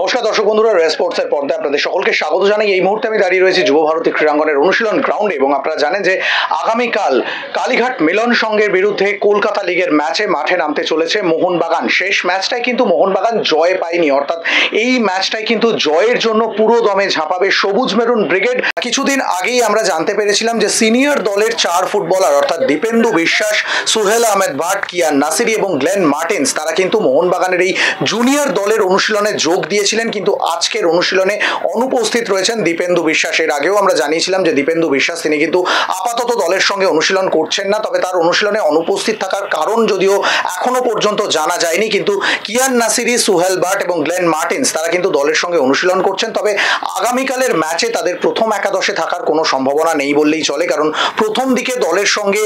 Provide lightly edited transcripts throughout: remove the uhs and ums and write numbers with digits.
নমস্কার দর্শক বন্ধুরা, রেস স্পোর্টসের পর্দায় আপনাদের সকলকে স্বাগত জানাই। এই মুহূর্তে আমি দাঁড়িয়ে রয়েছি যুব ভারতী ক্রীড়াঙ্গনের অনুশীলন গ্রাউন্ডে এবং আপনারা জানেন যে আগামীকাল কালীঘাট মিলন সংঘের বিরুদ্ধে কলকাতা লিগের ম্যাচে মাঠে নামতে চলেছে মোহনবাগান। শেষ ম্যাচটাই কিন্তু মোহনবাগান জয় পায়নি, অর্থাৎ এই ম্যাচটাই কিন্তু জয়ের জন্য পুরো দমে ঝাঁপাবে সবুজ মেরুন ব্রিগেড। কিছুদিন আগেই আমরা জানতে পেরেছিলাম যে সিনিয়র দলের 4 ফুটবলার অর্থাৎ দীপেন্দু বিশ্বাস, সুহেল আহমেদ ভাট, কিয়ান নাসিরি এবং গ্লেন মার্টিন্স তারা কিন্তু মোহনবাগানের এই জুনিয়র দলের অনুশীলনে যোগ দিয়েছিলেন, কিন্তু আজকের অনুশীলনে অনুপস্থিত রয়েছেন দীপেন্দু বিশ্বাস। এর আগেও আমরা জানিয়েছিলাম যে দীপেন্দু বিশ্বাস তিনি কিন্তু আপাতত দলের সঙ্গে অনুশীলন করছেন না, তবে তার অনুশীলনে অনুপস্থিত থাকার কারণ যদিও এখনো পর্যন্ত জানা যায়নি। কিন্তু কিয়ান নাসিরি, সুহেল ভাট এবং গ্লেন মার্টিন্স তারা কিন্তু দলের সঙ্গে অনুশীলন করছেন। তবে আগামীকালের ম্যাচে তাদের প্রথম একাদশে থাকার কোনো সম্ভাবনা নেই বললেই চলে, কারণ প্রথম দিকে দলের সঙ্গে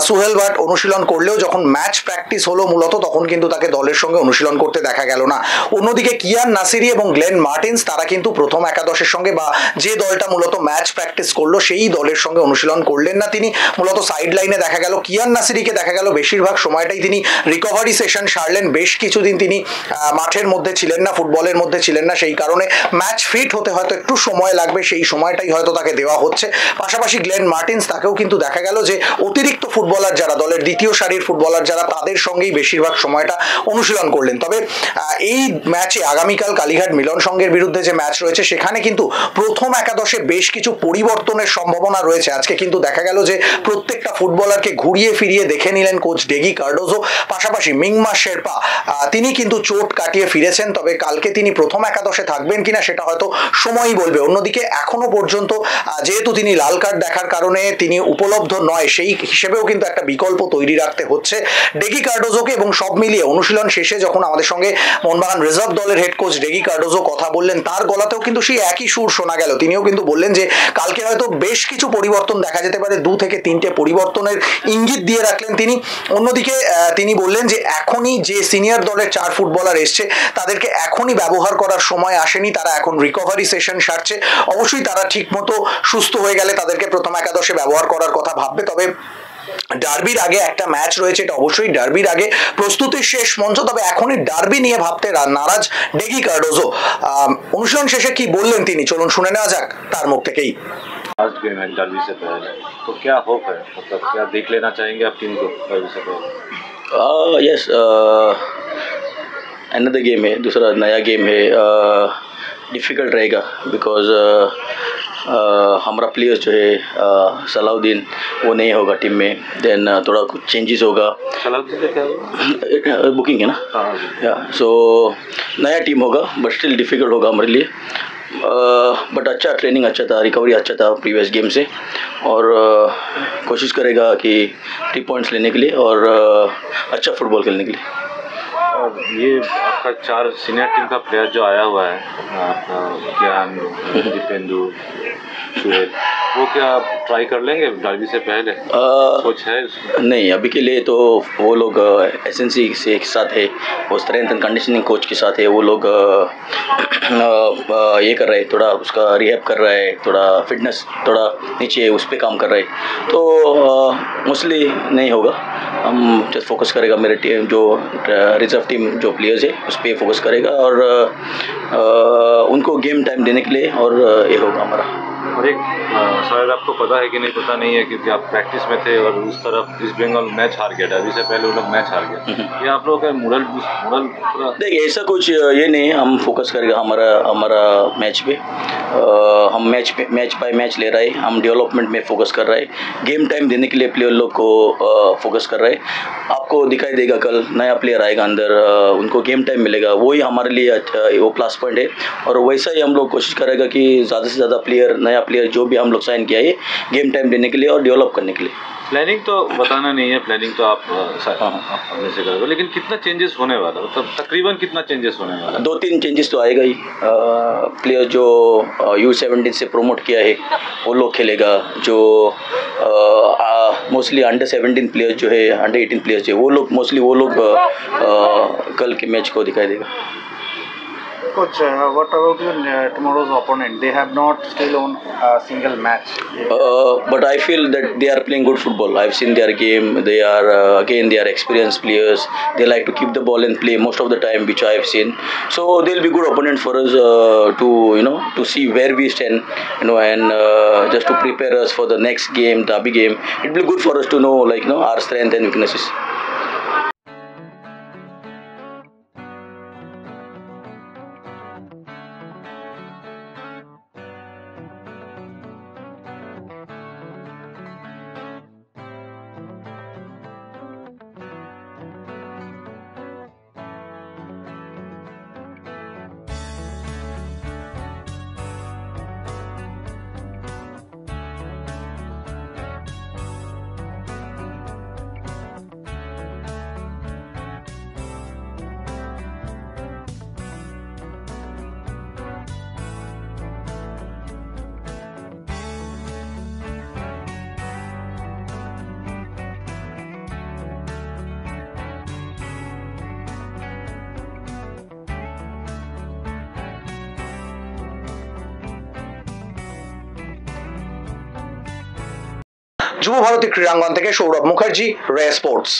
সুহেল ভাট অনুশীলন করলেও যখন ম্যাচ প্র্যাকটিস হলো মূলত তখন কিন্তু তাকে দলের সঙ্গে অনুশীলন করতে দেখা গেল না। অন্যদিকে কিয়ান নাসিরি এবং গ্লেন মার্টিন্স তারা কিন্তু প্রথম একাদশের সঙ্গে বা যে দলটা মূলত ম্যাচ প্র্যাকটিস করলো সেই দলের সঙ্গে অনুশীলন করলেন না, তিনি মূলত সাইড লাইনে দেখা গেল। কিয়ান নাসিরিকে দেখা গেল বেশিরভাগ সময়টাই তিনি রিকভারি সেশন সারলেন, বেশ কিছুদিন তিনি মাঠের মধ্যে ছিলেন না, ফুটবলের মধ্যে ছিলেন না, সেই কারণে ম্যাচ ফিট হতে হয়তো একটু সময় লাগবে, সেই সময়টাই হয়তো তাকে দেওয়া হচ্ছে। পাশাপাশি গ্লেন মার্টিন্স তাকেও কিন্তু দেখা গেল যে অতিরিক্ত ফুটবলার যারা দলের দ্বিতীয় সারির ফুটবলার যারা তাদের সঙ্গেই বেশিরভাগ সময়টা অনুশীলন করলেন। তবে এই ম্যাচে আগামীকাল কালীঘাট মিলন সংঘের বিরুদ্ধে যে ম্যাচ রয়েছে সেখানে কিন্তু প্রথম একাদশে বেশ কিছু পরিবর্তনের সম্ভাবনা রয়েছে। আজকে কিন্তু দেখা গেল যে প্রত্যেকটা ফুটবলারকে ঘুরিয়ে ফিরিয়ে দেখে নিলেন কোচ ডেগি কার্ডোজো। পাশাপাশি মিংমা শেরপা তিনি কিন্তু চোট কাটিয়ে ফিরেছেন, তবে কালকে তিনি প্রথম একাদশে থাকবেন কিনা সেটা হয়তো সময়ই বলবে। অন্যদিকে এখনো পর্যন্ত যেহেতু তিনি লাল কার্ড দেখার কারণে তিনি উপলব্ধ নয়, সেই হিসেবেও কিন্তু একটা বিকল্প তৈরি রাখতে হচ্ছে ডেগি কার্ডোজোকে। এবং সব মিলিয়ে অনুশীলন শেষে যখন আমাদের সঙ্গে মোহনবাগান রিজার্ভ দলের হেড কোচ ডেগি কার্ডোজো কথা বললেন, তার গলাতেও কিন্তু সেই একই সুর শোনা গেল। তিনিও কিন্তু বললেন যে কালকে হয়তো বেশ কিছু পরিবর্তন দেখা যেতে পারে, 2 থেকে 3টে পরিবর্তনের ইঙ্গিত দিয়ে রাখলেন তিনি। অন্যদিকে তিনি বললেন যে এখনই যে সিনিয়র দলের 4 ফুটবলার এসছে তাদেরকে এখনই ব্যবহার করার সময় আসেনি, তারা এখন রিকভারি সেশন সারছে। অবশ্যই তারা ঠিকমতো সুস্থ হয়ে গেলে তাদেরকে প্রথম একাদশে ব্যবহার করার কথা ভাববে। তবে ডার্বির আগে একটা ম্যাচ রয়েছে, এটা অবশ্যই ডার্বির আগে প্রস্তুতির শেষ মঞ্চ, তবে এখনই ডার্বি নিয়ে ভাবতে নারাজ ডেগি কার্ডোজো। অনুশীলন শেষে কি বললেন তিনি চলুন শুনে নেওয়া যাক তার মুখ থেকেই। आज गेम है डर्बी से पहले, तो क्या होप है, मतलब क्या देख लेना चाहेंगे आप टीम को डर्बी से पहले? यस, अनदर गेम है, दूसरा नया गेम है, डिफ़िकल्ट रहेगा बिकॉज हमारा प्लेयर्स जो है सलाउद्दीन वो नहीं होगा टीम में, देन थोड़ा कुछ चेंजेस होगा। सलाउद्दीन का क्या होगा? बुकिंग है ना, या सो नया टीम होगा बट स्टिल डिफ़िकल्ट होगा हमारे लिए। बट अच्छा ट्रेनिंग अच्छा था, रिकवरी अच्छा था प्रीवियस गेम से, और कोशिश करेगा कि 3 पॉइंट्स लेने के लिए और अच्छा फुटबॉल खेलने के लिए। और ये आपका 4 सीनियर टीम का प्लेयर जो आया हुआ है, आपका ज्ञान, दीपेंदु, सुहेल, वो क्या ट्राई कर लेंगे डर्बी से पहले? सोच है नहीं, अभी के लिए तो वो लोग एसएनसी से एक साथ है, वो स्ट्रेंथ एंड कंडीशनिंग कोच के साथ है, वो लोग ये कर रहे हैं, थोड़ा उसका रिहैब कर रहा है, थोड़ा फिटनेस थोड़ा नीचे है उस पर काम कर रहे हैं, तो मोस्टली नहीं होगा। हम जस्ट फोकस करेगा मेरे टीम जो रिजर्व टीम जो प्लेयर्स है उस पर फोकस करेगा और उनको गेम टाइम देने के लिए, और ये होगा हमारा। और एक शायद आपको पता है कि नहीं पता नहीं है, क्योंकि आप प्रैक्टिस में थे और उस तरफ ईस्ट बंगाल मैच हार गया, डर्बी से पहले वो लोग मैच हार गया, ये आप लोगों का मोरल देखिए ऐसा कुछ ये नहीं, हम फोकस करेगा हमारा मैच पे। हम मैच बाय मैच ले रहे हैं, हम डेवलपमेंट में फोकस कर रहे हैं, गेम टाइम देने के लिए प्लेयर लोग को फोकस कर रहे हैं। आपको दिखाई देगा कल नया प्लेयर आएगा अंदर, उनको गेम टाइम मिलेगा, वही हमारे लिए वो प्लस पॉइंट है। और वैसा ही हम लोग कोशिश करेगा कि ज़्यादा से ज़्यादा नया प्लेयर जो भी हम लोग साइन किया है गेम टाइम देने के लिए और डेवलप करने के लिए। प्लानिंग तो बताना नहीं है, प्लानिंग तो आप अपने से करोगे, लेकिन कितना चेंजेस होने वाला, मतलब तकरीबन कितना चेंजेस होने वाला? 2-3 चेंजेस तो आएगा ही। प्लेयर जो U17 से प्रमोट किया है वो लोग खेलेगा, जो मोस्टली अंडर 17 प्लेयर्स जो है, अंडर 18 प्लेयर्स है, वो लोग मोस्टली कल के मैच को दिखाई देगा। Coach, what about your tomorrow's opponent? They have not still won a single match. But I feel that they are playing good football. I've seen their game. They are again they are experienced players. They like to keep the ball and play most of the time, which I have seen. So they'll be good opponent for us to see where we stand, and just to prepare us for the next game, derby game. It'll be good for us to know our strength and weaknesses. যুব ভারতী ক্রীড়াঙ্গন থেকে সৌরভ মুখার্জি, রে sports.